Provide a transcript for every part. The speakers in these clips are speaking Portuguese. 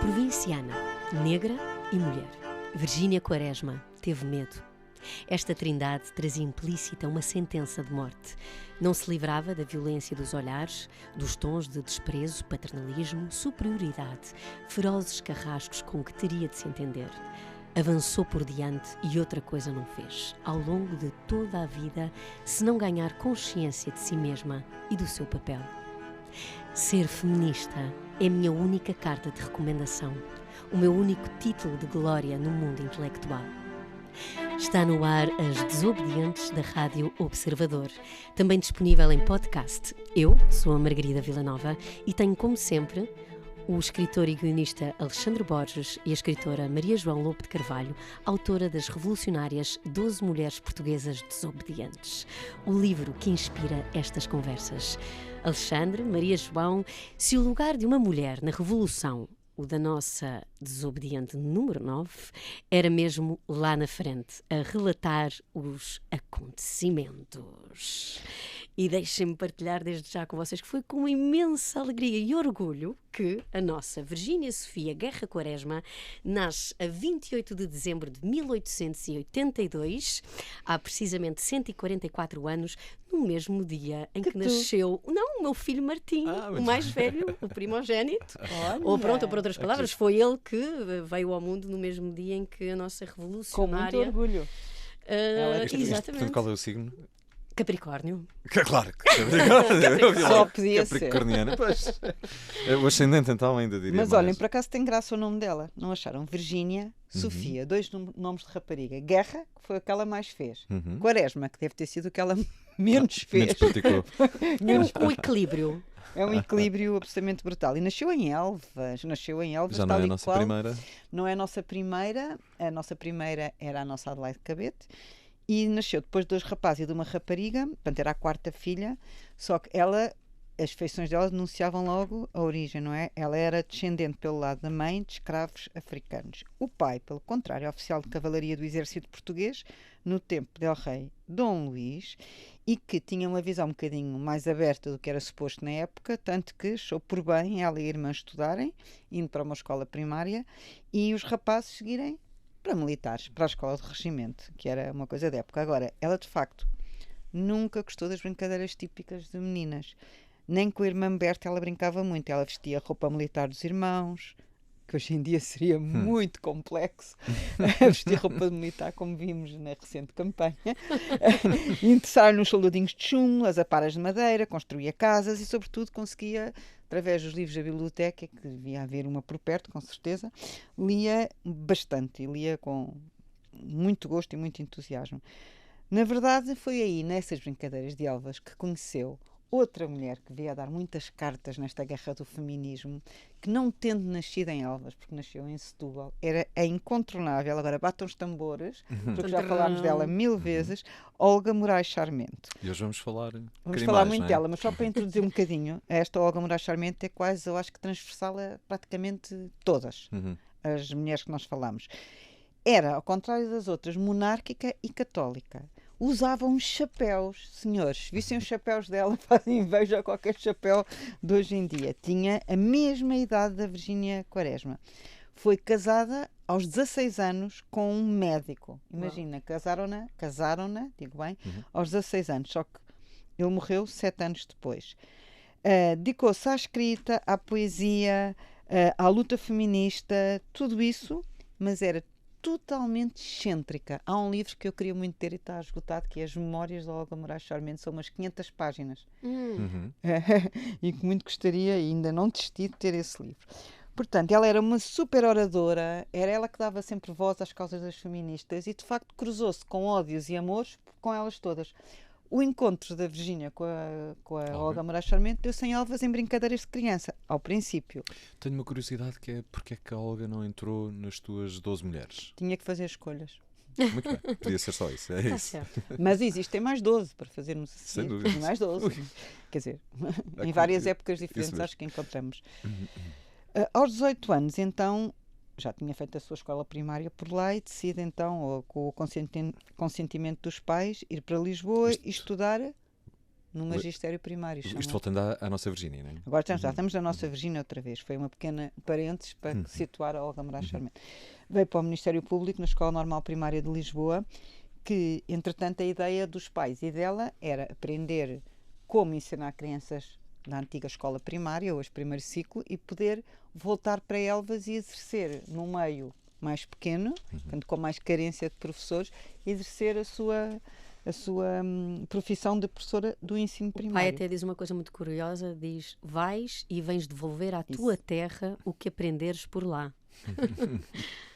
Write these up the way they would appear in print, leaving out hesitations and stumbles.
Provinciana, negra e mulher. Virgínia Quaresma teve medo. Esta trindade trazia implícita uma sentença de morte. Não se livrava da violência dos olhares, dos tons de desprezo, paternalismo, superioridade, ferozes carrascos com que teria de se entender. Avançou por diante e outra coisa não fez, ao longo de toda a vida, se não ganhar consciência de si mesma e do seu papel. Ser feminista é a minha única carta de recomendação, o meu único título de glória no mundo intelectual. Está no ar As Desobedientes da Rádio Observador, também disponível em podcast. Eu sou a Margarida Villanova e tenho, como sempre, o escritor e guionista Alexandre Borges e a escritora Maria João Lope de Carvalho, autora das revolucionárias 12 Mulheres Portuguesas Desobedientes, o livro que inspira estas conversas. Alexandre, Maria João, se o lugar de uma mulher na Revolução, o da nossa desobediente número 9, era mesmo lá na frente, a relatar os acontecimentos. E deixem-me partilhar desde já com vocês que foi com imensa alegria e orgulho que a nossa Virgínia Sofia Guerra Quaresma nasce a 28 de dezembro de 1882, há precisamente 144 anos, no mesmo dia em que nasceu, não, o meu filho Martim, o mais velho, o primogénito. Ou pronto, por outras palavras, foi ele que veio ao mundo no mesmo dia em que a nossa revolucionária... Com muito orgulho. Exatamente. Qual é o signo? Capricórnio. Claro que Capricórnio. Só podia ser. Capricorniana, pois. O ascendente então ainda diria Mas mais. olhem, por acaso tem graça o nome dela. Não acharam? Virgínia, Sofia, dois nomes de rapariga. Guerra, que foi a que ela mais fez. Quaresma, que deve ter sido o que ela menos fez. Menos praticou. O equilíbrio. É um equilíbrio absolutamente brutal. E nasceu em Elvas. Já não é a nossa primeira. Não é a nossa primeira. A nossa primeira era a nossa Adelaide Cabete. E nasceu depois de dois rapazes e de uma rapariga, portanto era a quarta filha, só que ela, as feições dela denunciavam logo a origem, não é? Ela era descendente pelo lado da mãe de escravos africanos. O pai, pelo contrário, é oficial de cavalaria do exército português, no tempo del rei Dom Luís, e que tinha uma visão um bocadinho mais aberta do que era suposto na época, tanto que achou por bem ela e a irmã estudarem, indo para uma escola primária, e os rapazes seguirem para militares, para a escola de regimento, que era uma coisa da época. Agora, ela de facto nunca gostou das brincadeiras típicas de meninas. Nem com a irmã Berta ela brincava muito. Ela vestia a roupa militar dos irmãos, que hoje em dia seria muito complexo, vestir roupa militar, como vimos na recente campanha. Interessar nos soldadinhos de chumbo, as aparas de madeira, construía casas e, sobretudo, conseguia, através dos livros da biblioteca, que devia haver uma por perto, com certeza, lia bastante e lia com muito gosto e muito entusiasmo. Na verdade, foi aí, nessas brincadeiras de Elvas, que conheceu outra mulher que veio a dar muitas cartas nesta guerra do feminismo, que não tendo nascido em Elvas, porque nasceu em Setúbal, era a incontornável, agora batam os tambores, porque já falámos dela 1000 vezes, Olga Moraes Charmente. E hoje vamos falar Muito dela, mas só para introduzir um bocadinho, esta Olga Moraes Charmente é quase, eu acho que transversal a praticamente todas as mulheres que nós falamos. Era, ao contrário das outras, monárquica e católica. Usavam uns chapéus, senhores, vissem os chapéus dela, fazem inveja a qualquer chapéu de hoje em dia. Tinha a mesma idade da Virgínia Quaresma. Foi casada aos 16 anos com um médico. Imagina, casaram-na, digo bem, aos 16 anos, só que ele morreu 7 anos depois. Dedicou-se à escrita, à poesia, à luta feminista, tudo isso, mas era totalmente excêntrica. Há um livro que eu queria muito ter e está esgotado, que é As Memórias da Olga Moraes Charmente, são umas 500 páginas. E que muito gostaria, e ainda não desisti de ter esse livro. Portanto, ela era uma super oradora, era ela que dava sempre voz às causas das feministas e, de facto, cruzou-se com ódios e amores com elas todas. O encontro da Virgínia com a Olga Moraes Charmente deu-se em Elvas em brincadeiras de criança, ao princípio. Tenho uma curiosidade que é porque é que a Olga não entrou nas tuas 12 mulheres? Tinha que fazer escolhas. Muito bem, podia ser só isso. É Está isso. certo. Mas existem mais 12 para fazermos assim. Sem dúvida. Mais 12. Quer dizer, em várias épocas diferentes acho que encontramos. Aos 18 anos, então, já tinha feito a sua escola primária por lá e decide então, com o consentimento dos pais, ir para Lisboa e estudar no magistério primário. Isto voltando à nossa Virgínia, não é? Agora já estamos na nossa Virgínia outra vez. Foi uma pequena parênteses para situar a Olga Moraes Charmente. Veio para o Ministério Público na Escola Normal Primária de Lisboa, que, entretanto, a ideia dos pais e dela era aprender como ensinar crianças da antiga escola primária, hoje primeiro ciclo, e poder voltar para Elvas e exercer num meio mais pequeno, portanto, com mais carência de professores, exercer a sua profissão de professora do ensino O pai primário. até diz uma coisa muito curiosa, diz, vais e vens devolver à tua terra o que aprenderes por lá.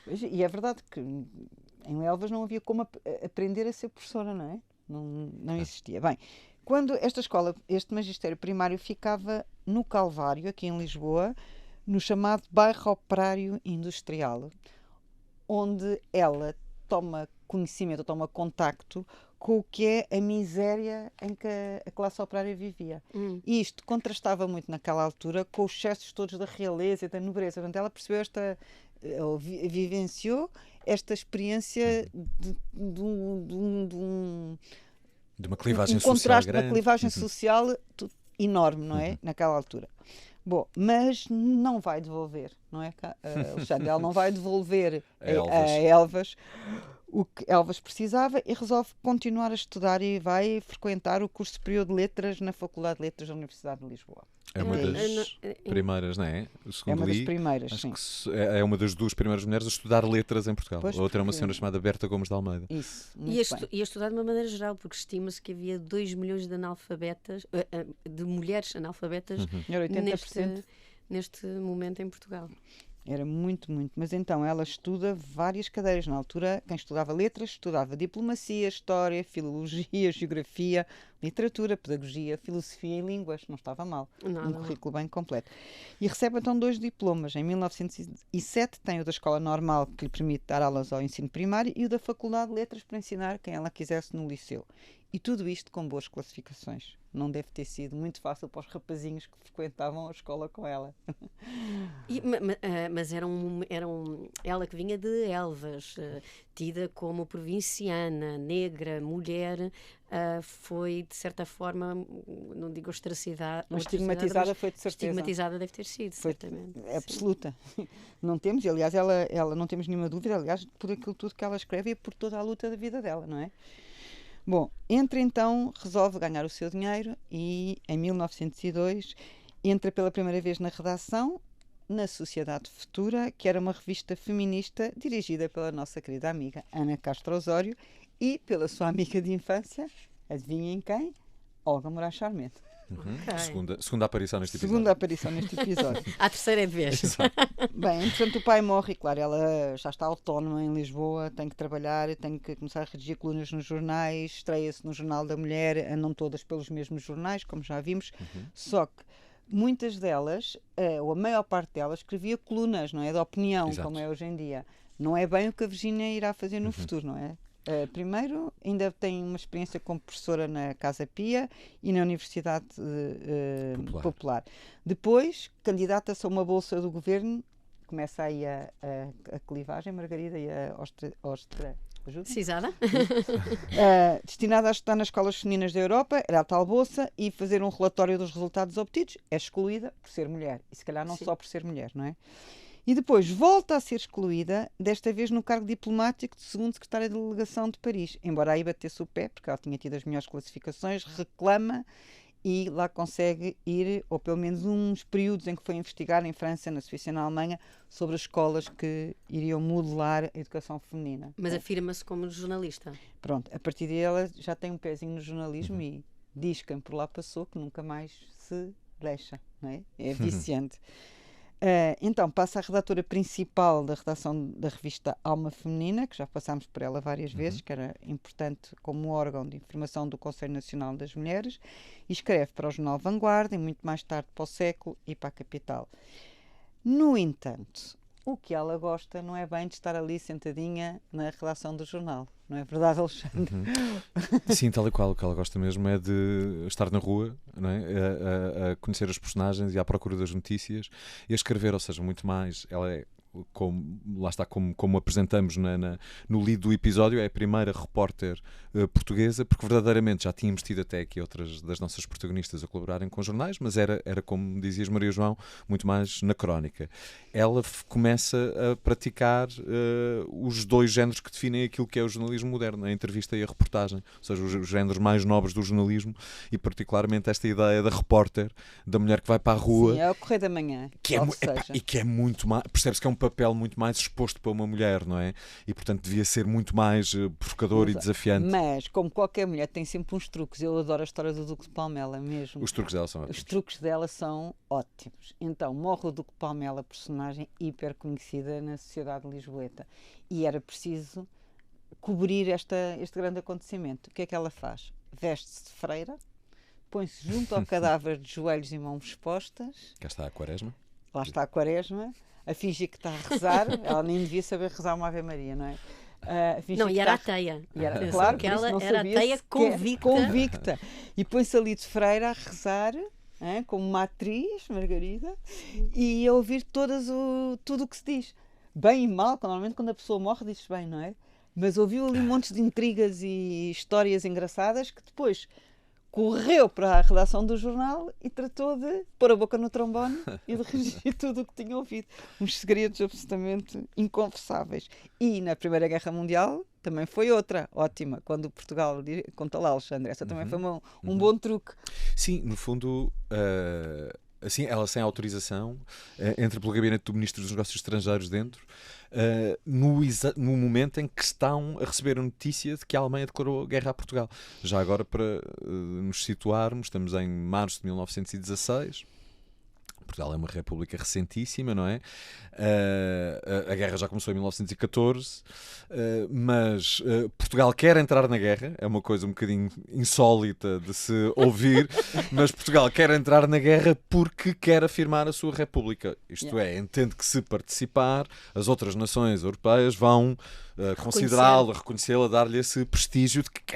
E é verdade que em Elvas não havia como aprender a ser professora, não é? Não existia. Bem, quando esta escola, este magistério primário ficava no Calvário, aqui em Lisboa, no chamado bairro Operário Industrial, onde ela toma conhecimento, toma contacto com o que é a miséria em que a classe operária vivia. E isto contrastava muito naquela altura com os excessos todos da realeza e da nobreza. Portanto, ela percebeu vivenciou esta experiência De uma clivagem um social contraste grande. na clivagem social enorme, não é? Naquela altura. Bom, mas não vai devolver, não é, Alexandre? Ela não vai devolver a Elvas o que Elvas precisava e resolve continuar a estudar e vai frequentar o curso superior de Letras na Faculdade de Letras da Universidade de Lisboa. É uma das primeiras, não é? É uma das primeiras, acho sim. que é uma das duas primeiras mulheres a estudar letras em Portugal. Pois, a outra é uma senhora chamada Berta Gomes de Almeida. Isso, E a estudar de uma maneira geral, porque estima-se que havia 2 milhões de analfabetas, de mulheres analfabetas Era 80%. neste momento em Portugal. Era muito, muito. Mas então ela estuda várias cadeiras. Na altura, quem estudava letras, estudava diplomacia, história, filologia, geografia, literatura, pedagogia, filosofia e línguas. Não estava mal. Um currículo bem completo. E recebe então 2 diplomas. Em 1907 tem o da Escola Normal, que lhe permite dar aulas ao ensino primário, e o da Faculdade de Letras para ensinar quem ela quisesse no liceu. E tudo isto com boas classificações. Não deve ter sido muito fácil para os rapazinhos que frequentavam a escola com ela. Mas ela que vinha de Elvas, tida como provinciana, negra, mulher, foi de certa forma, não digo ostracizada, Mas estigmatizada foi de certeza. Estigmatizada deve ter sido, foi certamente. Absoluta. Sim. Não temos, e aliás, ela não temos nenhuma dúvida, aliás, por aquilo tudo que ela escreve e por toda a luta da vida dela, não é? Bom, entra então, resolve ganhar o seu dinheiro e em 1902 entra pela primeira vez na redação na Sociedade Futura, que era uma revista feminista dirigida pela nossa querida amiga Ana Castro Osório e pela sua amiga de infância, adivinhem quem? Olga Moraes Charmente. Okay. Segunda aparição neste episódio. Segunda aparição neste episódio. A terceira é de vez. Bem, entretanto o pai morre e claro, ela já está autónoma em Lisboa, tem que trabalhar, tem que começar a redigir colunas nos jornais, estreia-se no Jornal da Mulher, andam todas pelos mesmos jornais, como já vimos, só que muitas delas, ou a maior parte delas, escrevia colunas, não é? De opinião, Exato. como é hoje em dia. Não é bem o que a Virgínia irá fazer no futuro, não é? Primeiro, ainda tem uma experiência como professora na Casa Pia e na Universidade Popular. Depois, candidata-se a uma bolsa do governo, começa aí a clivagem, Margarida, e a ostra. Cisada? Destinada a estudar nas escolas femininas da Europa, era a tal bolsa, e fazer um relatório dos resultados obtidos, é excluída por ser mulher. E se calhar não só por ser mulher, não é? E depois volta a ser excluída, desta vez no cargo diplomático de segundo secretário de delegação de Paris. Embora aí batesse o pé, porque ela tinha tido as melhores classificações, reclama e lá consegue ir, ou pelo menos uns períodos em que foi investigar em França, na Suíça e na Alemanha, sobre as escolas que iriam modelar a educação feminina. Mas afirma-se como jornalista. Pronto, a partir daí ela já tem um pezinho no jornalismo e diz quem por lá passou que nunca mais se deixa, não é? É viciante. Então passa a redatora principal da redação da revista Alma Feminina, que já passámos por ela várias vezes, que era importante como órgão de informação do Conselho Nacional das Mulheres, e escreve para o jornal Vanguarda e muito mais tarde para o Século e para a Capital. No entanto, o que ela gosta não é bem de estar ali sentadinha na redação do jornal. Não é verdade, Alexandre? Sim, tal e qual. O que ela gosta mesmo é de estar na rua, não é? A conhecer os personagens e à procura das notícias e a escrever, ou seja, muito mais. Ela é lá está, como apresentamos no lead do episódio, é a primeira repórter portuguesa, porque verdadeiramente já tínhamos tido até aqui outras das nossas protagonistas a colaborarem com jornais, mas era como dizias, Maria João, muito mais na crónica. Ela começa a praticar os dois géneros que definem aquilo que é o jornalismo moderno, a entrevista e a reportagem, ou seja, os géneros mais nobres do jornalismo, e particularmente esta ideia da repórter, da mulher que vai para a rua. Sim, é o Correio da Manhã. E que é muito mais, percebe-se que é um papel muito mais exposto para uma mulher, não é? E portanto devia ser muito mais provocador e desafiante. Mas, como qualquer mulher, tem sempre uns truques. Eu adoro a história do Duque de Palmela mesmo. Os truques dela são ótimos. Os truques dela são ótimos. Então, morre o Duque de Palmela, personagem hiper conhecida na sociedade lisboeta. E era preciso cobrir este grande acontecimento. O que é que ela faz? Veste-se de freira, põe-se junto ao cadáver de joelhos e mãos expostas. Cá está a Quaresma. Lá está a Quaresma, a fingir que está a rezar. Ela nem devia saber rezar uma Ave Maria, não é? Não, e era a teia. Claro, que ela era a teia convicta. E põe-se ali de freira a rezar, como uma atriz, Margarida, e a ouvir tudo o que se diz. Bem e mal, normalmente quando a pessoa morre diz bem, não é? Mas ouviu ali montes de intrigas e histórias engraçadas que depois correu para a redação do jornal e tratou de pôr a boca no trombone e de regir tudo o que tinha ouvido. Uns segredos absolutamente inconfessáveis. E na Primeira Guerra Mundial também foi outra ótima, quando Portugal... Conta lá, Alexandre, essa também foi um bom truque. Sim, no fundo... assim, ela sem autorização, entra pelo gabinete do Ministro dos Negócios Estrangeiros dentro, no momento em que estão a receber a notícia de que a Alemanha declarou guerra a Portugal. Já agora, para nos situarmos, estamos em março de 1916. Portugal é uma república recentíssima, não é? A guerra já começou em 1914, mas Portugal quer entrar na guerra, é uma coisa um bocadinho insólita de se ouvir, mas Portugal quer entrar na guerra porque quer afirmar a sua república. Isto é, entende que se participar, as outras nações europeias vão considerá-la, reconhecê-la, dar-lhe esse prestígio de que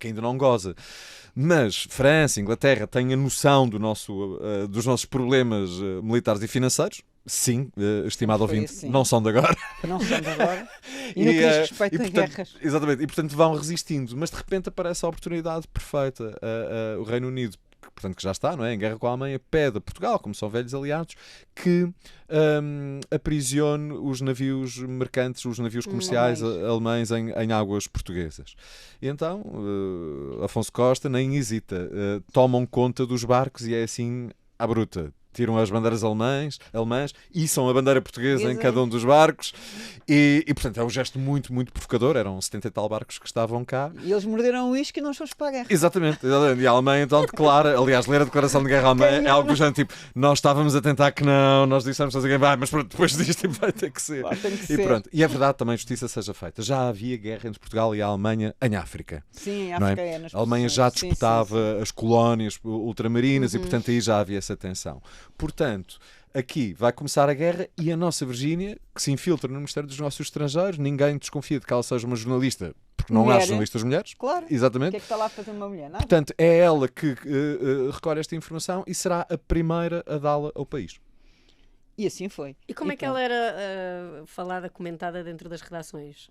ainda não goza. Mas França, Inglaterra têm a noção dos nossos problemas militares e financeiros. Sim, estimado ouvinte, assim. Não são de agora. Não são de agora. E no que diz respeito a guerras. Exatamente, e portanto vão resistindo. Mas de repente aparece a oportunidade perfeita. O Reino Unido, portanto, que já está, não é? Em guerra com a Alemanha, pede a Portugal, como são velhos aliados, que aprisione os navios mercantes, os navios comerciais alemães em águas portuguesas. E então, Afonso Costa nem hesita, tomam conta dos barcos e é assim à bruta. Tiram as bandeiras alemãs, içam a bandeira portuguesa em cada um dos barcos e, portanto, é um gesto muito, muito provocador. Eram 70 e tal barcos que estavam cá. E eles morderam o uísque e nós fomos para a guerra. Exatamente. E a Alemanha então declara, aliás, ler a declaração de guerra alemã é algo do género tipo, nós estávamos a tentar que não, nós dissemos a ninguém, mas pronto, depois disto vai ter que ser. Pronto. E é verdade, também justiça seja feita. Já havia guerra entre Portugal e a Alemanha em África. Sim, em África é? A Alemanha já disputava as colónias ultramarinas e, portanto, aí já havia essa tensão. Portanto, aqui vai começar a guerra e a nossa Virgínia, que se infiltra no Ministério dos Negócios Estrangeiros, ninguém desconfia de que ela seja uma jornalista, porque não há jornalistas mulheres. Claro. Exatamente. O que é que está lá a fazer uma mulher? Nada. Portanto, é ela que recolhe esta informação e será a primeira a dá-la ao país. E assim foi. E como é que ela era falada, comentada dentro das redações?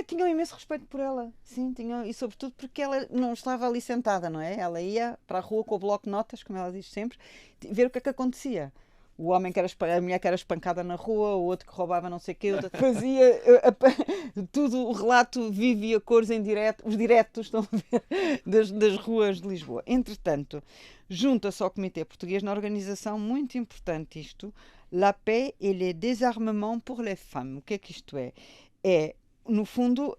Tinham imenso respeito por ela, sim, tinham, e sobretudo porque ela não estava ali sentada, não é? Ela ia para a rua com o bloco de notas, como ela diz sempre, ver o que é que acontecia. O homem que era a mulher que era espancada na rua, o outro que roubava não sei o quê, fazia tudo, o relato vivo e a cores em direto, os diretos, estão a ver, das ruas de Lisboa. Entretanto, junta-se ao Comitê Português na organização, muito importante isto, La Paix et le Désarmement pour les Femmes. O que é que isto é? No fundo,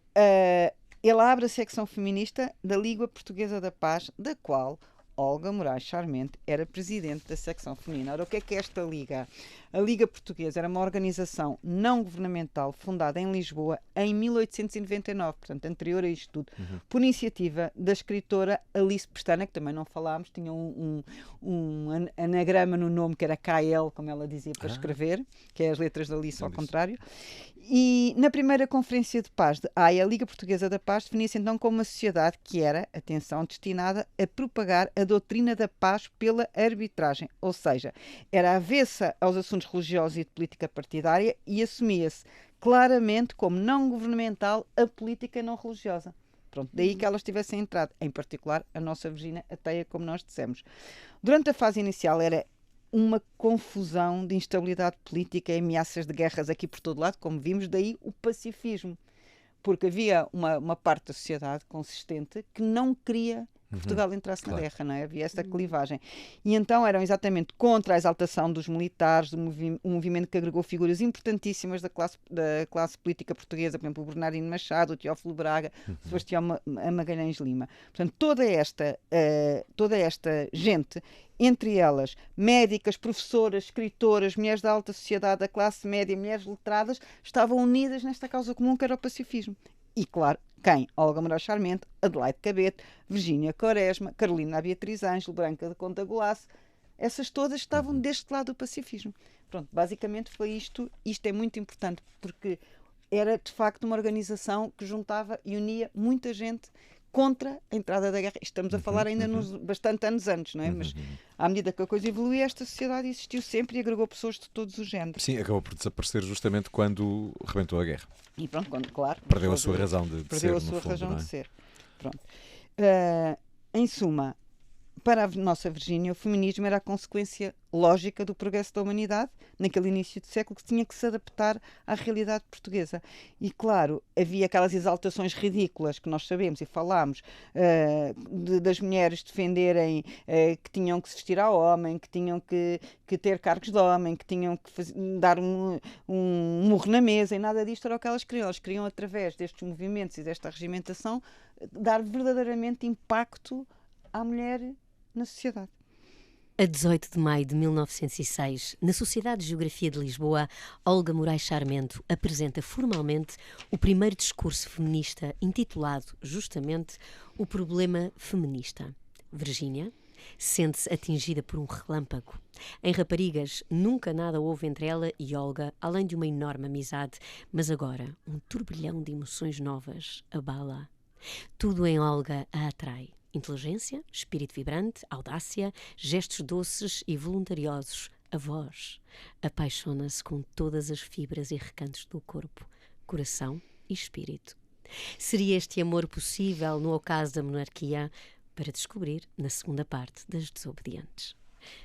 ele abre a secção feminista da Liga Portuguesa da Paz, da qual Olga Moraes Charmente era presidente da secção feminina. Ora, o que é esta Liga? A Liga Portuguesa era uma organização não governamental fundada em Lisboa em 1899, portanto, anterior a isto tudo, por iniciativa da escritora Alice Pestana, que também não falámos, tinha um anagrama no nome que era KL, como ela dizia, para escrever, que é as letras da Alice ao contrário. E na primeira Conferência de Paz de Haia, a Liga Portuguesa da Paz definia-se então como uma sociedade que era, atenção, destinada a propagar a doutrina da paz pela arbitragem, ou seja, era avessa aos assuntos religiosos e de política partidária e assumia-se claramente como não governamental a política não religiosa. Pronto, daí que elas tivessem entrado, em particular a nossa Virgínia Ateia, como nós dissemos. Durante a fase inicial era uma confusão de instabilidade política e ameaças de guerras aqui por todo lado, como vimos, daí o pacifismo. Porque havia uma parte da sociedade consistente que não queria que Portugal entrasse na guerra, não é? Havia essa clivagem. E então eram exatamente contra a exaltação dos militares, um movimento que agregou figuras importantíssimas da classe política portuguesa, por exemplo, o Bernardino Machado, o Teófilo Braga, o Sebastião Magalhães Lima. Portanto, toda esta gente, entre elas médicas, professoras, escritoras, mulheres da alta sociedade, da classe média, mulheres letradas, estavam unidas nesta causa comum que era o pacifismo. E, claro, quem? Olga Moraes Charmente, Adelaide Cabete, Virgínia Quaresma, Carolina Beatriz Ângelo, Branca de Conta Golasso, essas todas estavam deste lado do pacifismo. Pronto, basicamente foi isto. Isto é muito importante porque era, de facto, uma organização que juntava e unia muita gente contra a entrada da guerra. Estamos a falar ainda nos bastante anos antes, não é? Mas à medida que a coisa evoluía, esta sociedade existiu sempre e agregou pessoas de todos os géneros. Sim, acabou por desaparecer justamente quando rebentou a guerra. E pronto, claro. Perdeu a sua razão de ser, perdeu a sua razão de ser. Pronto. Em suma, para a nossa Virgínia, o feminismo era a consequência lógica do progresso da humanidade naquele início de século que tinha que se adaptar à realidade portuguesa. E, claro, havia aquelas exaltações ridículas que nós sabemos e falámos das mulheres defenderem que tinham que se vestir ao homem, que tinham que ter cargos de homem, que tinham que dar um murro na mesa, e nada disto era o que elas queriam. Elas queriam, através destes movimentos e desta regimentação, dar verdadeiramente impacto à mulher na sociedade. A 18 de maio de 1906, na Sociedade de Geografia de Lisboa, Olga Moraes Charmento apresenta formalmente o primeiro discurso feminista intitulado, justamente, O Problema Feminista. Virgínia sente-se atingida por um relâmpago. Em Raparigas, nunca nada houve entre ela e Olga, além de uma enorme amizade, mas agora um turbilhão de emoções novas abala. Tudo em Olga a atrai. Inteligência, espírito vibrante, audácia, gestos doces e voluntariosos, a voz. Apaixona-se com todas as fibras e recantos do corpo, coração e espírito. Seria este amor possível no ocaso da monarquia? Para descobrir na segunda parte das Desobedientes.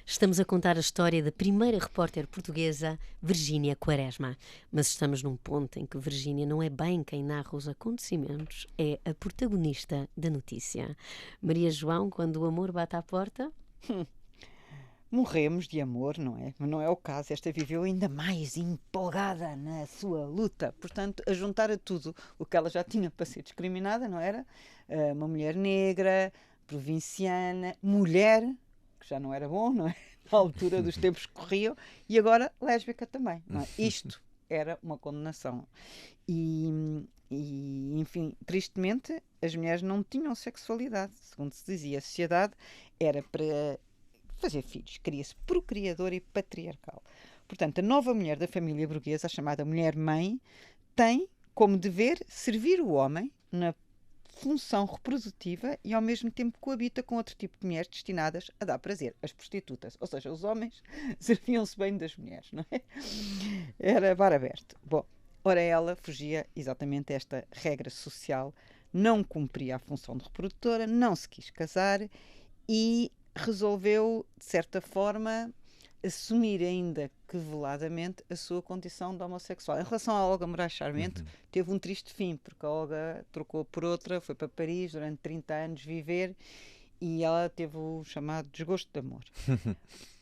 Estamos a contar a história da primeira repórter portuguesa, Virgínia Quaresma. Mas estamos num ponto em que Virgínia não é bem quem narra os acontecimentos, é a protagonista da notícia. Maria João, quando o amor bate à porta... Morremos de amor, não é? Mas não é o caso. Esta viveu ainda mais empolgada na sua luta. Portanto, a juntar a tudo o que ela já tinha para ser discriminada, não era? Uma mulher negra, provinciana, mulher... que já não era bom, não é? Na altura dos tempos que corriam, e agora lésbica também, não é? Isto era uma condenação. E, enfim, tristemente, as mulheres não tinham sexualidade, segundo se dizia. A sociedade era para fazer filhos, queria-se procriadora e patriarcal. Portanto, a nova mulher da família burguesa, a chamada mulher-mãe, tem como dever servir o homem na função reprodutiva e ao mesmo tempo coabita com outro tipo de mulheres destinadas a dar prazer, as prostitutas. Ou seja, os homens serviam-se bem das mulheres, não é? Era bar aberto. Bom, ora ela fugia exatamente a esta regra social, não cumpria a função de reprodutora, não se quis casar e resolveu, de certa forma, assumir ainda que veladamente a sua condição de homossexual. Em relação a Olga Moraes Charmento, teve um triste fim, porque a Olga trocou por outra, foi para Paris durante 30 anos viver e ela teve o chamado desgosto de amor.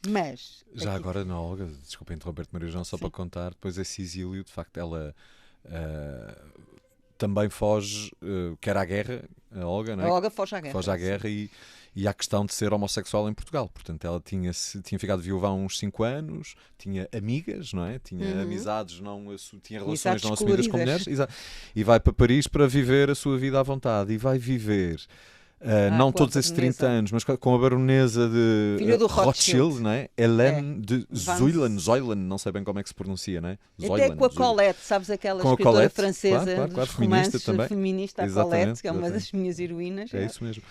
Mas... Já aqui... agora, não, Olga, desculpa interromper-te, Maria João, só para contar, depois esse exílio, de facto, ela... também foge, quer à guerra, a Olga, não é? A Olga foge à guerra. Foge à guerra e à questão de ser homossexual em Portugal. Portanto, ela tinha ficado viúva há uns 5 anos, tinha amigas, não é? Tinha amizades, tinha relações não assumidas com mulheres, e vai para Paris para viver a sua vida à vontade. E vai viver Não com a todos esses baronesa. 30 anos, mas com a baronesa de Filha do Rothschild. não é? Helene de Van- Zuylen, não sei bem como é que se pronuncia, não é? Até Zuylen, com a Zuylen. Colette, sabes, aquela Com a escritora Colette, francesa claro, dos feminista romances, também. feminista, a Exatamente, Colette, que é uma das exatamente. minhas heroínas. É isso mesmo.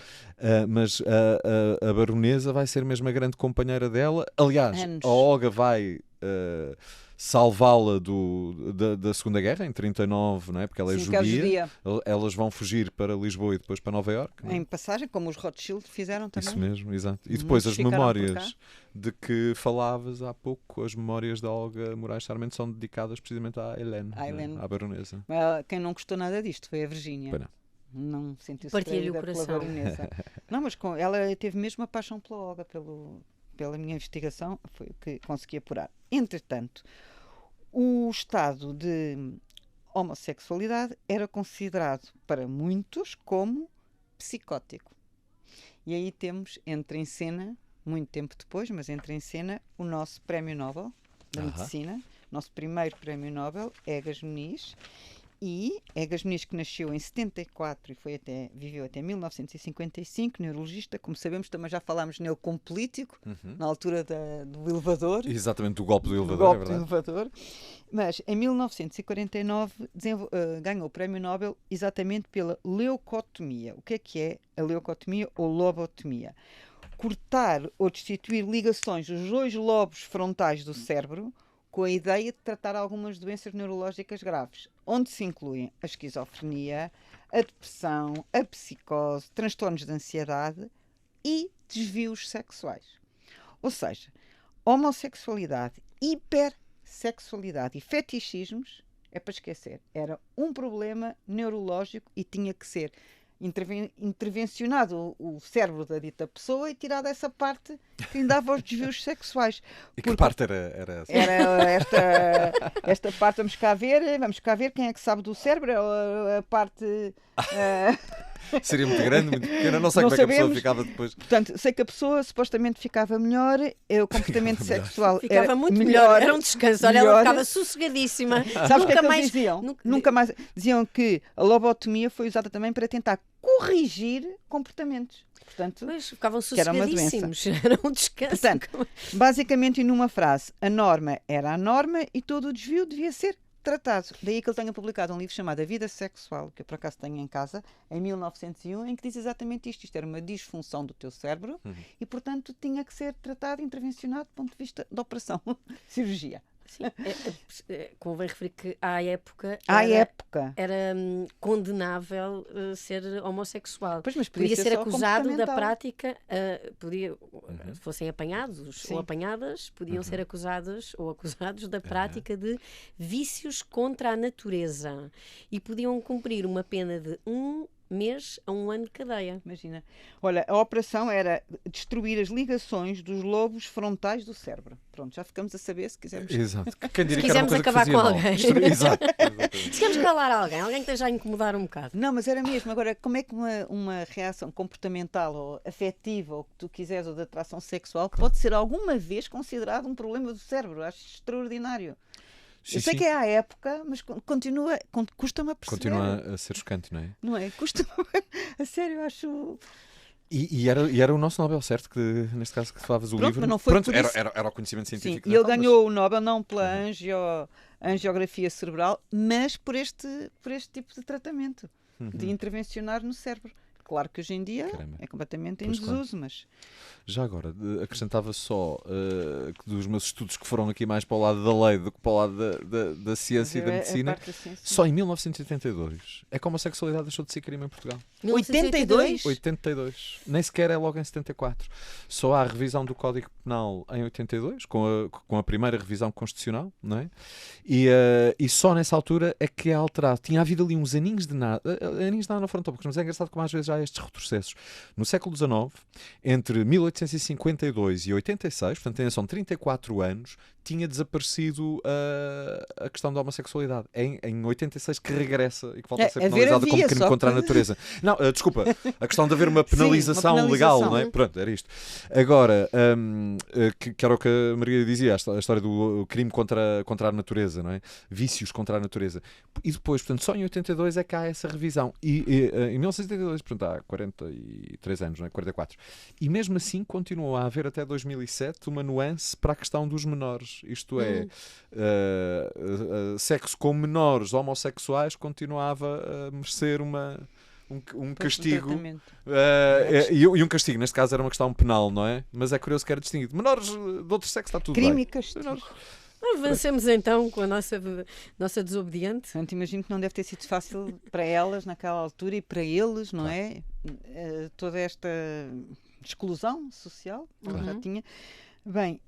Mas a baronesa vai ser mesmo a grande companheira dela. Aliás, Anos. a Olga vai salvá-la da Segunda Guerra, em 39, não é? Porque ela é Sim, que é judia. judia. Elas vão fugir para Lisboa e depois para Nova Iorque. Em passagem, como os Rothschild fizeram também. Isso mesmo, exato. E depois Muitos as ficaram por memórias de que falavas há pouco, as memórias da Olga Moraes Sarmento são dedicadas precisamente à Helene, À Helene. à baronesa. Quem não gostou nada disto foi a Virgínia. Pois não. Não sentiu-se Partilha o traída pela coração. baronesa. Não, mas ela teve mesmo a paixão pela Olga, pela minha investigação, foi o que consegui apurar. Entretanto, o estado de homossexualidade era considerado para muitos como psicótico. E aí entra em cena, muito tempo depois, mas entra em cena o nosso Prémio Nobel da Medicina, nosso primeiro Prémio Nobel, Egas Muniz. E Egas Muniz, que nasceu em 74 e viveu até 1955, neurologista, como sabemos, também já falámos nele como político, na altura do elevador. Exatamente, do golpe do Do elevador, golpe é do verdade. elevador. Mas em 1949 ganhou o Prémio Nobel exatamente pela leucotomia. O que é a leucotomia ou lobotomia? Cortar ou destituir ligações dos dois lobos frontais do cérebro com a ideia de tratar algumas doenças neurológicas graves, onde se incluem a esquizofrenia, a depressão, a psicose, transtornos de ansiedade e desvios sexuais. Ou seja, homossexualidade, hipersexualidade e fetichismos é para esquecer. Era um problema neurológico e tinha que ser intervencionado o cérebro da dita pessoa e tirado essa parte que lhe dava os desvios sexuais. E que parte era essa? Era esta parte, vamos cá ver quem é que sabe do cérebro, a parte... Seria muito grande, muito pequena, não sei Não como é que a pessoa sabemos. ficava depois. Portanto, sei que a pessoa supostamente ficava melhor, o comportamento sexual Ficava era muito melhor, era um descanso. Olha, ela melhor. ficava sossegadíssima. Sabes o que é Nunca que eles mais. diziam? Nunca mais. Diziam que a lobotomia foi usada também para tentar corrigir comportamentos. Portanto, Pois, ficavam que era uma doença. sossegadíssimos. Era um descanso. Portanto, basicamente, e numa frase, a norma era a norma e todo o desvio devia ser tratado. Daí que ele tenha publicado um livro chamado A Vida Sexual, que eu por acaso tenho em casa, em 1901, em que diz exatamente isto. Isto era uma disfunção do teu cérebro e, portanto, tinha que ser tratado, intervencionado do ponto de vista da operação, cirurgia. Sim, convém referir que à época era condenável ser homossexual. Pois, mas Podia ser só acusado da comportamental. prática, se fossem apanhados ou apanhadas, podiam ser acusados ou acusados da prática de vícios contra a natureza e podiam cumprir uma pena de 1 mês a 1 ano de cadeia. Imagina. Olha, a operação era destruir as ligações dos lobos frontais do cérebro. Pronto, já ficamos a saber se quisermos. Exato. Quem diria Se que era uma quisermos coisa que acabar fazia com mal. alguém. Exato. Exatamente. Se queremos calar alguém que esteja a incomodar um bocado. Não, mas era mesmo. Agora, como é que uma reação comportamental ou afetiva, ou o que tu quiseres, ou de atração sexual, pode ser alguma vez considerado um problema do cérebro? Acho extraordinário. Sim, Eu sei sim. que é à época, mas custa-me a perceber. Continua a ser chocante, não é? Não é? Custa-me. A sério, acho. E era o nosso Nobel, certo? Que, neste caso, que falavas o Pronto, livro. mas não foi Pronto, por era, isso. era o conhecimento Sim, científico. e ele natal, mas- ganhou o Nobel não pela angiografia cerebral, mas por este tipo de tratamento, de intervencionar no cérebro. Claro que hoje em dia Caramba. é completamente em Pois, claro. desuso, mas Já agora, acrescentava só que dos meus estudos que foram aqui mais para o lado da lei do que para o lado da ciência e da é medicina, parte da ciência. só em 1982 é que a homossexualidade deixou de ser crime em Portugal. 82? 82. Nem sequer é logo em 74. Só há a revisão do Código Penal em 82, com a primeira revisão constitucional, não é? E só nessa altura é que é alterado. Tinha havido ali uns aninhos de nada. Aninhos de nada não foram tão poucos, mas é engraçado como às vezes há estes retrocessos. No século XIX, entre 1852 e 86, portanto são 34 anos, tinha desaparecido a questão da homossexualidade. É em 86 que regressa e que volta a ser penalizada como crime contra a natureza. Não, desculpa, a questão de haver uma penalização, legal, não é? Pronto, era isto. Agora, que era o que a Maria dizia, a história do crime contra a natureza, não é? Vícios contra a natureza. E depois, portanto, só em 82 é que há essa revisão. E em 1982, portanto, há 43 anos, não é? 44. E mesmo assim continuou a haver até 2007 uma nuance para a questão dos menores. Isto é, sexo com menores homossexuais continuava a merecer um castigo. E um castigo, neste caso era uma questão penal, não é? Mas é curioso que era distinguido. Menores de outro sexo está tudo crime bem. E castigo. Avancemos então com a nossa desobediente. Portanto, imagino que não deve ter sido fácil para elas naquela altura e para eles, não é? Toda esta exclusão social que já tinha. Bem,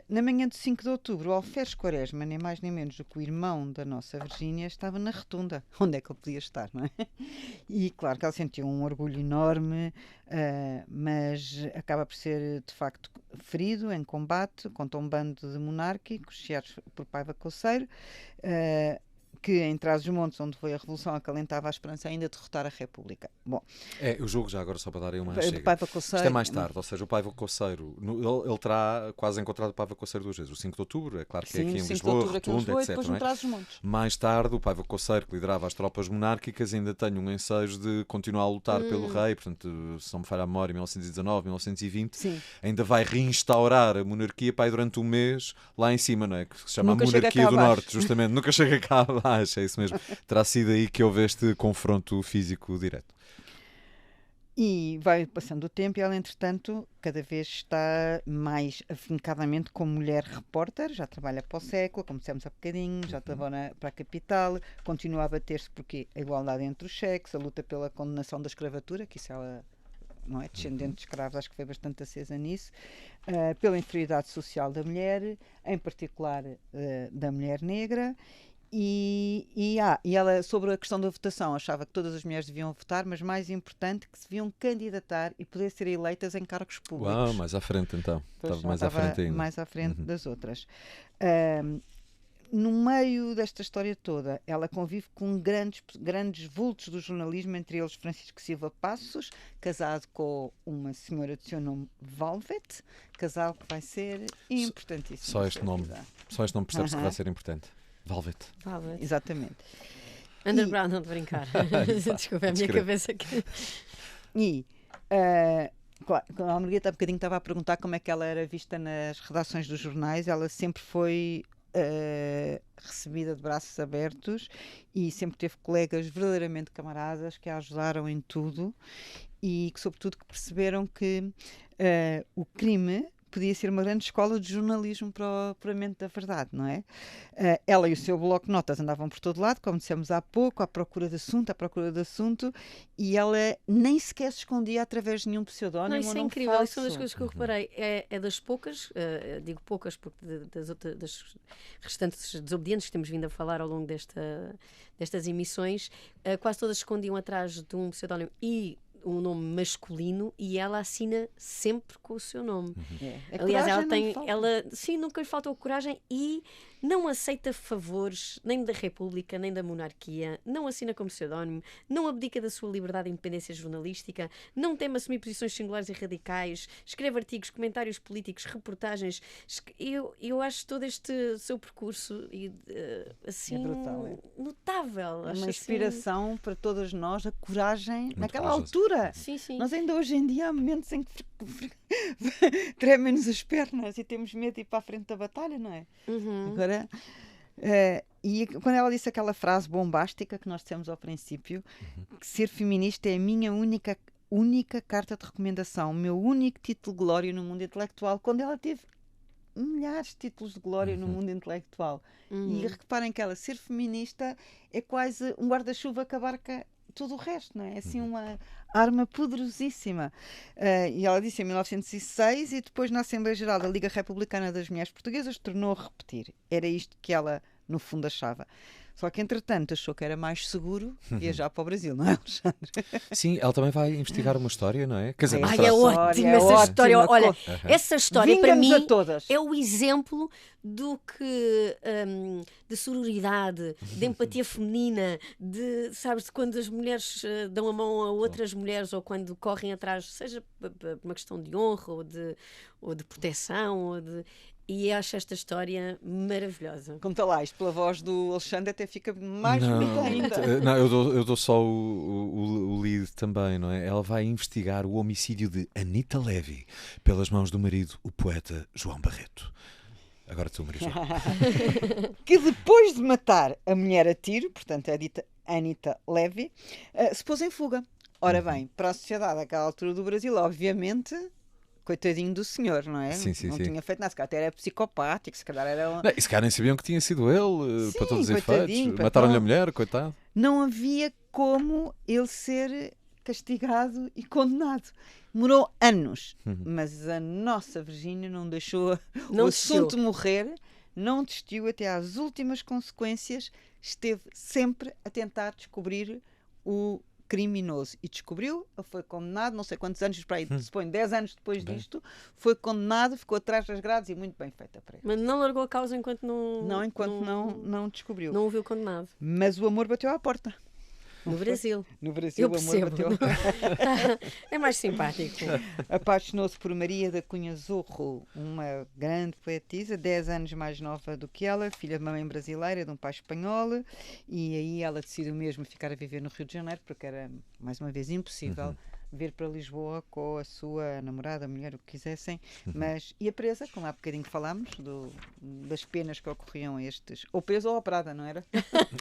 na manhã de 5 de outubro, o Alferes Quaresma, nem mais nem menos do que o irmão da nossa Virgínia, estava na Rotunda. Onde é que ele podia estar, não é? E claro que ela sentiu um orgulho enorme, mas acaba por ser, de facto, ferido em combate contra um bando de monárquicos, chegados por Paiva Coceiro, que em Trás-os-Montes, onde foi a Revolução, acalentava a esperança ainda de derrotar a República. Bom, o jogo já agora, só para dar aí uma chega. Paiva Coceiro, isto é mais tarde, ou seja, o Paiva Coceiro, ele terá quase encontrado o Paiva Coceiro duas vezes. O 5 de outubro, é claro que é aqui em Lisboa, Rotunda, etc. Depois no Trás-os-Montes. Mais tarde, o Paiva Coceiro, que liderava as tropas monárquicas, ainda tem um ensejo de continuar a lutar pelo rei, portanto, se não me falha a memória, 1919, 1920, Sim. ainda vai reinstalar a monarquia para aí durante um mês lá em cima, não é? Que se chama Nunca a Monarquia do Norte, justamente. Nunca chega cá abaixo, é isso mesmo. Terá sido aí que houve este confronto físico direto. E vai passando o tempo e ela, entretanto, cada vez está mais afincadamente como mulher repórter, já trabalha para o Século, como dissemos há bocadinho, já trabalha para a Capital, continua a bater-se porque a igualdade entre os sexos, a luta pela condenação da escravatura, que isso ela não é descendente de escravos, acho que foi bastante acesa nisso, pela inferioridade social da mulher, em particular da mulher negra. E ela, sobre a questão da votação, achava que todas as mulheres deviam votar, mas mais importante, que se deviam candidatar e poder ser eleitas em cargos públicos. Uau, mais à frente então. Estava mais à frente ainda. Mais à frente das outras. No meio desta história toda, ela convive com grandes vultos do jornalismo, entre eles Francisco Silva Passos, casado com uma senhora de seu nome Valvet, casal que vai ser importantíssimo. Só este nome percebes que vai ser importante. Valvet. Exatamente. Underground, não de brincar. Desculpa, é a minha cabeça aqui. Claro, a Margarida há bocadinho estava a perguntar como é que ela era vista nas redações dos jornais. Ela sempre foi recebida de braços abertos e sempre teve colegas verdadeiramente camaradas que a ajudaram em tudo e que, sobretudo, que perceberam que o crime podia ser uma grande escola de jornalismo propriamente da verdade, não é? Ela e o seu bloco de notas andavam por todo lado, como dissemos há pouco, à procura de assunto, e ela nem sequer se escondia através de nenhum pseudónimo. Não, isso é incrível, isso é uma das coisas que eu reparei. É das poucas, digo poucas porque das restantes desobedientes que temos vindo a falar ao longo destas emissões, quase todas se escondiam atrás de um pseudónimo e um nome masculino, e ela assina sempre com o seu nome. Aliás, ela nunca lhe faltou coragem e não aceita favores nem da República, nem da monarquia, não assina como pseudónimo, não abdica da sua liberdade e independência jornalística, não teme assumir posições singulares e radicais, escreve artigos, comentários políticos, reportagens. Eu acho todo este seu percurso assim, brutal, notável. É uma inspiração para todas nós, a coragem muito naquela corajoso. altura. Sim. Nós ainda hoje em dia há momentos em que tremem-nos as pernas e temos medo de ir para a frente da batalha, não é? Agora, e quando ela disse aquela frase bombástica que nós dissemos ao princípio, que ser feminista é a minha única carta de recomendação, o meu único título de glória no mundo intelectual, quando ela teve milhares de títulos de glória no mundo intelectual. E reparem que ela, ser feminista, é quase um guarda-chuva que abarca tudo o resto, não é? É assim uma arma poderosíssima. E ela disse em 1906, e depois na Assembleia Geral da Liga Republicana das Mulheres Portuguesas tornou a repetir. Era isto que ela, no fundo, achava. Só que, entretanto, achou que era mais seguro viajar para o Brasil, não é, Alexandre? Sim, ela também vai investigar uma história, não é? Quer dizer, Ai, não Ai, será é só- ótima é essa ótima. história. Olha, Aham. essa história para Vinga-nos mim a todas. é o exemplo do que de sororidade, de empatia feminina, de, sabes, quando as mulheres dão a mão a outras mulheres ou quando correm atrás, seja por uma questão de honra ou de proteção, e acho esta história maravilhosa. Conta lá, isto pela voz do Alexandre até fica mais bonita ainda. Não, eu dou só o lead também, não é? Ela vai investigar o homicídio de Anita Levy pelas mãos do marido, o poeta João Barreto. Agora tu, Maria João. Que depois de matar a mulher a tiro, portanto a dita Anita Levy, se pôs em fuga. Ora bem, para a sociedade àquela altura do Brasil, obviamente, coitadinho do senhor, não é? Sim, sim, não sim. tinha feito nada, se calhar até era psicopático, se calhar era... Não, e se calhar nem sabiam que tinha sido ele, Sim, para todos os coitadinho, efeitos. pá, Mataram-lhe não. a mulher, coitado. Não havia como ele ser castigado e condenado. Demorou anos, mas a nossa Virgínia não deixou Não o desistiu. assunto morrer, não desistiu até às últimas consequências, esteve sempre a tentar descobrir o criminoso. E descobriu, ele foi condenado, não sei quantos anos, para aí, se põe 10 anos depois Bem. disto, foi condenado, ficou atrás das grades e muito bem feita para ele. Mas não largou a causa enquanto Enquanto não descobriu. não o viu condenado. Mas o amor bateu à porta. No Brasil. No Brasil Eu o amor percebo. bateu à É mais simpático. Apaixonou-se por Maria da Cunha Zorro, uma grande poetisa, 10 anos mais nova do que ela, filha de uma mãe brasileira, de um pai espanhol, e aí ela decidiu mesmo ficar a viver no Rio de Janeiro, porque era, mais uma vez, impossível vir para Lisboa com a sua namorada, mulher, o que quisessem, mas ia presa, como há bocadinho falámos, das penas que ocorriam a estes, ou presa ou operada, não era?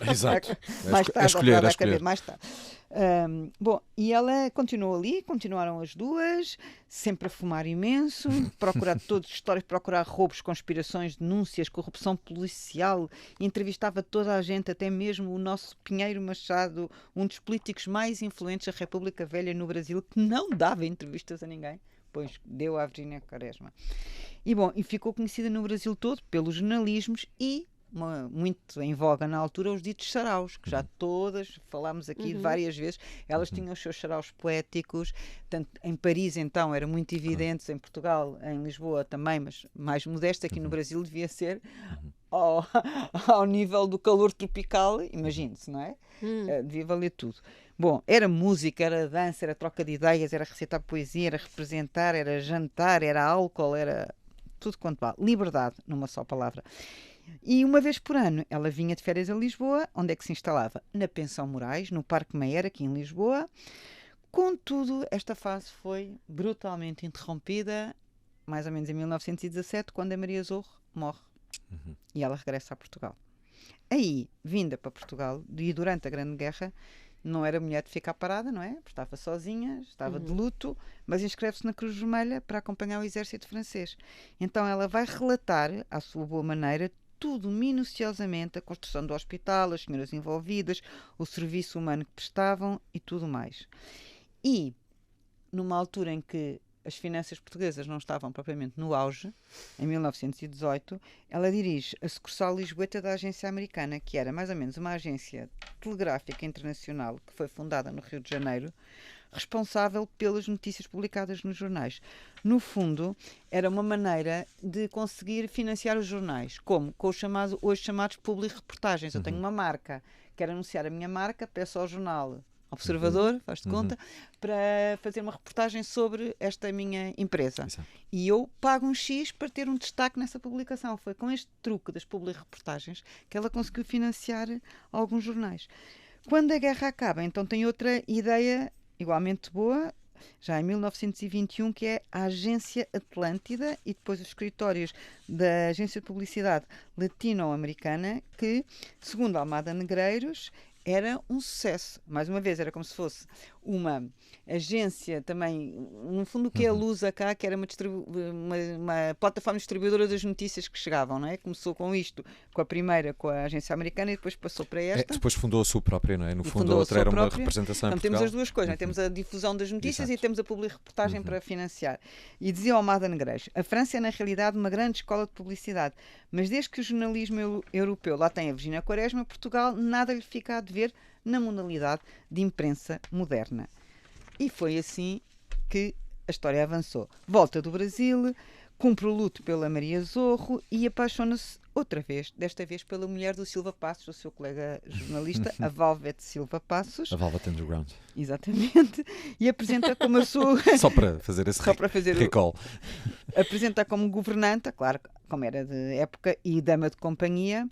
Exato. Mais A tarde, escolher, operada a à cabeça, escolher. mais tarde. Bom, e ela continuou ali, continuaram as duas, sempre a fumar imenso, procurar todas as histórias, procurar roubos, conspirações, denúncias, corrupção policial, entrevistava toda a gente, até mesmo o nosso Pinheiro Machado, um dos políticos mais influentes da República Velha no Brasil, que não dava entrevistas a ninguém, pois deu à Virgínia Quaresma. E bom, e ficou conhecida no Brasil todo pelos jornalismos e muito em voga na altura os ditos saraus, que já todas falámos aqui várias vezes, elas tinham os seus saraus poéticos, tanto em Paris então era muito evidente, em Portugal, em Lisboa também, mas mais modesto, aqui no Brasil devia ser ao nível do calor tropical, imagine-se, não é? Devia valer tudo. Bom, era música, era dança, era troca de ideias, era recitar poesia, era representar, era jantar, era álcool, era tudo quanto vale. Liberdade, numa só palavra. E uma vez por ano ela vinha de férias a Lisboa. Onde é que se instalava? Na Pensão Moraes, no Parque Meyer, aqui em Lisboa. Contudo, esta fase foi brutalmente interrompida, mais ou menos em 1917, quando a Maria Zorro morre. E ela regressa a Portugal. Aí, vinda para Portugal, e durante a Grande Guerra, não era mulher de ficar parada, não é? Porque estava sozinha, estava de luto, mas inscreve-se na Cruz Vermelha para acompanhar o exército francês. Então ela vai relatar, à sua boa maneira, tudo minuciosamente, a construção do hospital, as senhoras envolvidas, o serviço humano que prestavam e tudo mais. E, numa altura em que as finanças portuguesas não estavam propriamente no auge, em 1918, ela dirige a sucursal lisboeta da agência americana, que era mais ou menos uma agência telegráfica internacional que foi fundada no Rio de Janeiro, responsável pelas notícias publicadas nos jornais. No fundo, era uma maneira de conseguir financiar os jornais, como com os hoje chamados public-reportagens. Eu tenho uma marca, quero anunciar a minha marca, peço ao jornal Observador, faz-te conta, para fazer uma reportagem sobre esta minha empresa. Exato. E eu pago um X para ter um destaque nessa publicação. Foi com este truque das public-reportagens que ela conseguiu financiar alguns jornais. Quando a guerra acaba, então tem outra ideia igualmente boa, já em 1921, que é a Agência Atlântida e depois os escritórios da Agência de Publicidade Latino-Americana, que, segundo Almada Negreiros, era um sucesso. Mais uma vez, era como se fosse uma agência também, no fundo o que é a Lusa cá, que era uma plataforma distribuidora das notícias que chegavam, não é? Começou com isto com a primeira, com a agência americana, e depois passou para esta. Depois fundou a sua própria, não é? No E fundo, a fundou a outra sua era uma própria. representação em Então Portugal. temos as duas coisas, não é? Temos a difusão das notícias Exato. e temos a publi-reportagem para financiar. E dizia o Amada Negreiros, a França é na realidade uma grande escola de publicidade, mas desde que o jornalismo europeu lá tem a Virgínia Quaresma, Portugal nada lhe fica a dever na modalidade de imprensa moderna. E foi assim que a história avançou. Volta do Brasil, cumpre o luto pela Maria Zorro e apaixona-se outra vez, desta vez pela mulher do Silva Passos, o seu colega jornalista, a Valvete Silva Passos. A Velvet Underground. Exatamente. E apresenta como a sua... Só para fazer esse Só para fazer recall. Apresenta como governanta, claro, como era de época, e dama de companhia.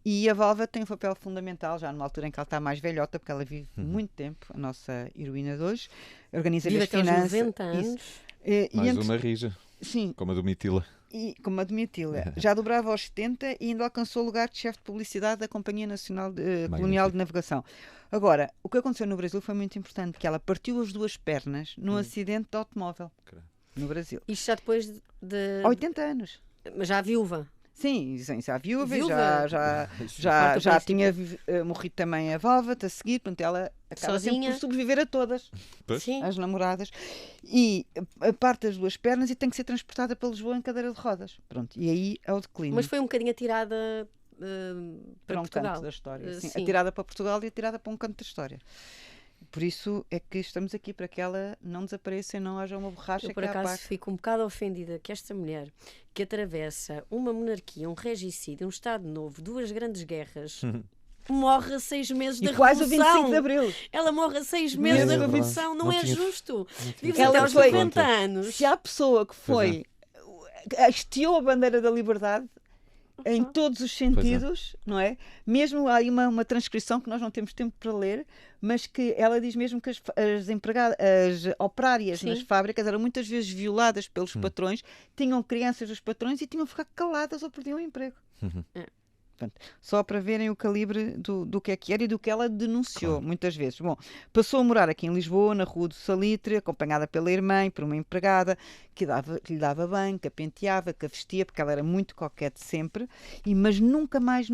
E a Valva tem um papel fundamental, já numa altura em que ela está mais velhota, porque ela vive muito tempo, a nossa heroína de hoje. Organiza-lhe Vive as até aos finanças. 90 anos. Isso. Mais uma rija, Sim, como a do Mitila. e como admiti-la. Já dobrava aos 70 e ainda alcançou o lugar de chefe de publicidade da Companhia Nacional Colonial de Navegação. Agora, o que aconteceu no Brasil foi muito importante, que ela partiu as duas pernas num acidente de automóvel no Brasil. Isto já depois de... Há 80 anos. Mas já viúva. Sim, já viúva, Viúva. já tinha morrido também a Valvete a seguir, portanto ela acaba sempre Sozinha. por sobreviver a todas, Pois. Sim. as namoradas, e a parte das duas pernas e tem que ser transportada para Lisboa em cadeira de rodas. Pronto, e aí é o declínio. Mas foi um bocadinho atirada para para um Portugal. canto da história. Sim, Sim. atirada para Portugal e atirada para um canto da história. Por isso é que estamos aqui, para que ela não desapareça e não haja uma borracha Eu, que por a acaso, apague. fico um bocado ofendida que esta mulher, que atravessa uma monarquia, um regicídio, um Estado Novo, duas grandes guerras, morre a 6 meses da E quase o Revolução. 25 de Abril. Ela morre a 6 meses É da verdade. Revolução. Não, Não é tinha- justo. Vives Ela até aos foi- 90 anos. Se há pessoa que foi, hasteou a bandeira da liberdade em todos os sentidos, não é? Mesmo há aí uma transcrição que nós não temos tempo para ler, mas que ela diz mesmo que as empregadas, as operárias Sim. nas fábricas eram muitas vezes violadas pelos patrões, tinham crianças dos patrões e tinham que ficar caladas ou perdiam o emprego. Portanto, só para verem o calibre do que é que era e do que ela denunciou, muitas vezes. Bom, passou a morar aqui em Lisboa, na Rua do Salitre, acompanhada pela irmã e por uma empregada que lhe dava banho, que a penteava, que a vestia, porque ela era muito coquete sempre, mas nunca mais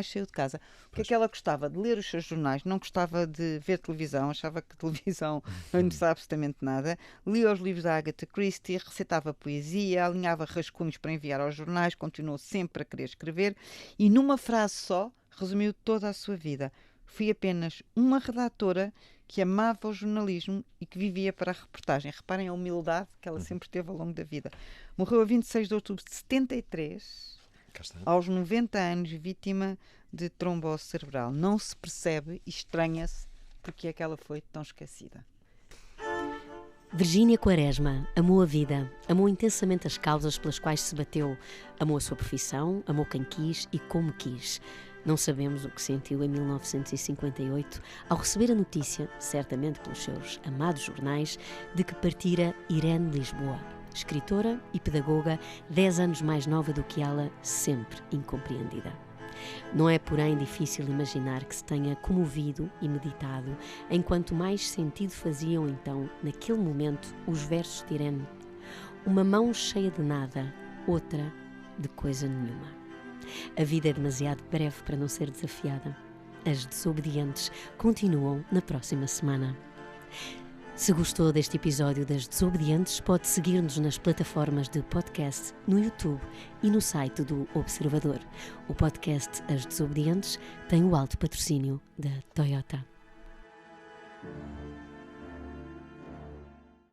saiu de casa. O que é que ela gostava? De ler os seus jornais, não gostava de ver televisão, achava que televisão não lhe interessava absolutamente nada. Lia os livros da Agatha Christie, recitava poesia, alinhava rascunhos para enviar aos jornais, continuou sempre a querer escrever. E numa frase só, resumiu toda a sua vida. Fui apenas uma redatora que amava o jornalismo e que vivia para a reportagem. Reparem a humildade que ela sempre teve ao longo da vida. Morreu a 26 de outubro de 73, Cá está. aos 90 anos, vítima de trombose cerebral. Não se percebe e estranha-se porque é que ela foi tão esquecida. Virgínia Quaresma amou a vida, amou intensamente as causas pelas quais se bateu, amou a sua profissão, amou quem quis e como quis. Não sabemos o que sentiu em 1958 ao receber a notícia, certamente pelos seus amados jornais, de que partira Irene Lisboa, escritora e pedagoga 10 anos mais nova do que ela, sempre incompreendida. Não é, porém, difícil imaginar que se tenha comovido e meditado enquanto mais sentido faziam então, naquele momento, os versos de Irene. Uma mão cheia de nada, outra de coisa nenhuma. A vida é demasiado breve para não ser desafiada. As Desobedientes continuam na próxima semana. Se gostou deste episódio das Desobedientes, pode seguir-nos nas plataformas de podcast, no YouTube e no site do Observador. O podcast As Desobedientes tem o alto patrocínio da Toyota.